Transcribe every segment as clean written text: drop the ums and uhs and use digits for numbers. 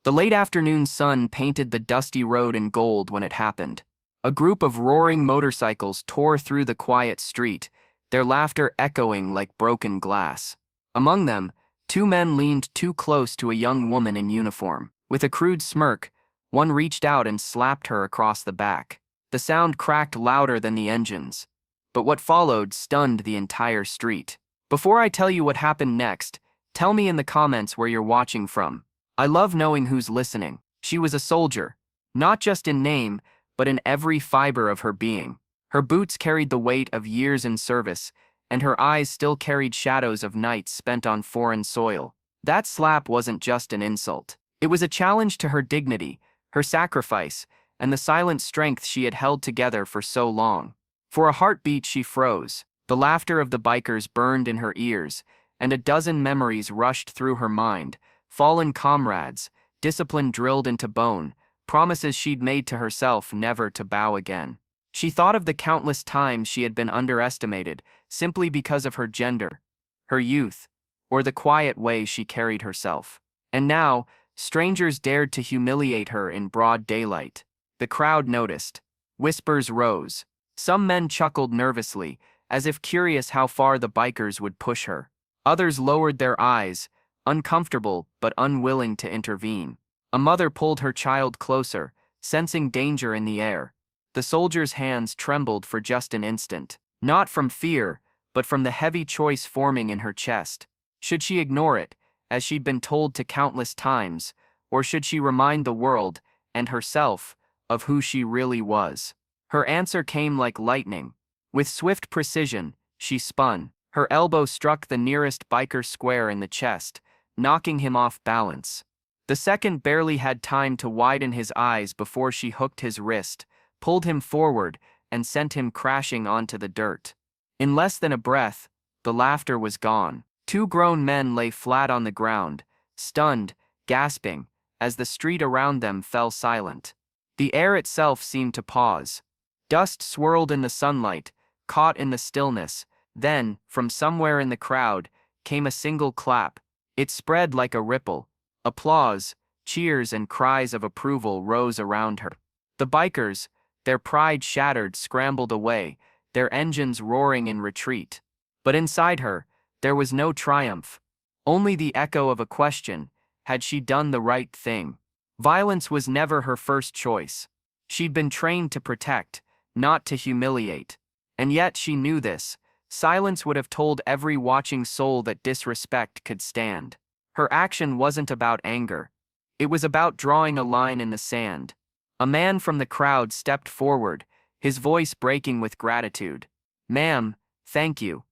The late afternoon sun painted the dusty road in gold when it happened. A group of roaring motorcycles tore through the quiet street, their laughter echoing like broken glass. Among them, two men leaned too close to a young woman in uniform. With a crude smirk, one reached out and slapped her across the back. The sound cracked louder than the engines. But what followed stunned the entire street. Before I tell you what happened next, tell me in the comments where you're watching from. I love knowing who's listening. She was a soldier, not just in name, but in every fiber of her being. Her boots carried the weight of years in service, and her eyes still carried shadows of nights spent on foreign soil. That slap wasn't just an insult. It was a challenge to her dignity, her sacrifice, and the silent strength she had held together for so long. For a heartbeat she froze. The laughter of the bikers burned in her ears, and a dozen memories rushed through her mind. Fallen comrades, discipline drilled into bone, promises she'd made to herself never to bow again. She thought of the countless times she had been underestimated simply because of her gender, her youth, or the quiet way she carried herself. And now, strangers dared to humiliate her in broad daylight. The crowd noticed. Whispers rose. Some men chuckled nervously, as if curious how far the bikers would push her. Others lowered their eyes, uncomfortable but unwilling to intervene. A mother pulled her child closer, sensing danger in the air. The soldier's hands trembled for just an instant, not from fear, but from the heavy choice forming in her chest. Should she ignore it, as she'd been told to countless times, or should she remind the world, and herself, of who she really was? Her answer came like lightning. With swift precision, she spun. Her elbow struck the nearest biker square in the chest, knocking him off balance. The second barely had time to widen his eyes before she hooked his wrist, pulled him forward, and sent him crashing onto the dirt. In less than a breath, the laughter was gone. Two grown men lay flat on the ground, stunned, gasping, as the street around them fell silent. The air itself seemed to pause. Dust swirled in the sunlight, caught in the stillness. Then, from somewhere in the crowd, came a single clap. It spread like a ripple. Applause, cheers, and cries of approval rose around her. The bikers, their pride shattered, scrambled away, their engines roaring in retreat. But inside her, there was no triumph. Only the echo of a question: had she done the right thing? Violence was never her first choice. She'd been trained to protect, not to humiliate. And yet she knew this. Silence would have told every watching soul that disrespect could stand. Her action wasn't about anger. It was about drawing a line in the sand. A man from the crowd stepped forward, his voice breaking with gratitude. "Ma'am, thank you.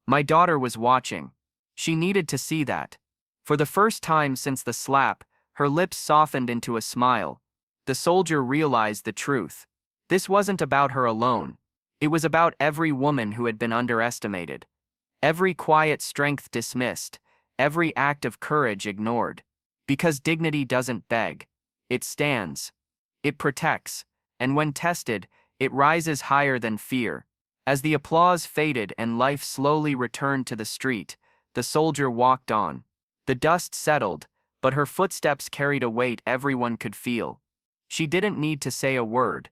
My daughter was watching. She needed to see that." For the first time since the slap, her lips softened into a smile. The soldier realized the truth. This wasn't about her alone. It was about every woman who had been underestimated. Every quiet strength dismissed. Every act of courage ignored. Because dignity doesn't beg. It stands. It protects. And when tested, it rises higher than fear. As the applause faded and life slowly returned to the street, the soldier walked on. The dust settled, but her footsteps carried a weight everyone could feel. She didn't need to say a word.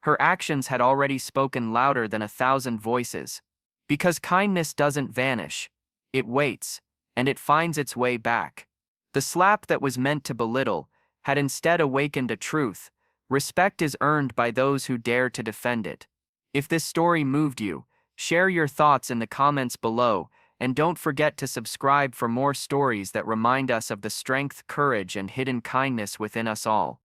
Her actions had already spoken louder than 1,000 voices. Because kindness doesn't vanish. It waits, and it finds its way back. The slap that was meant to belittle had instead awakened a truth: respect is earned by those who dare to defend it. If this story moved you, share your thoughts in the comments below, and don't forget to subscribe for more stories that remind us of the strength, courage, and hidden kindness within us all.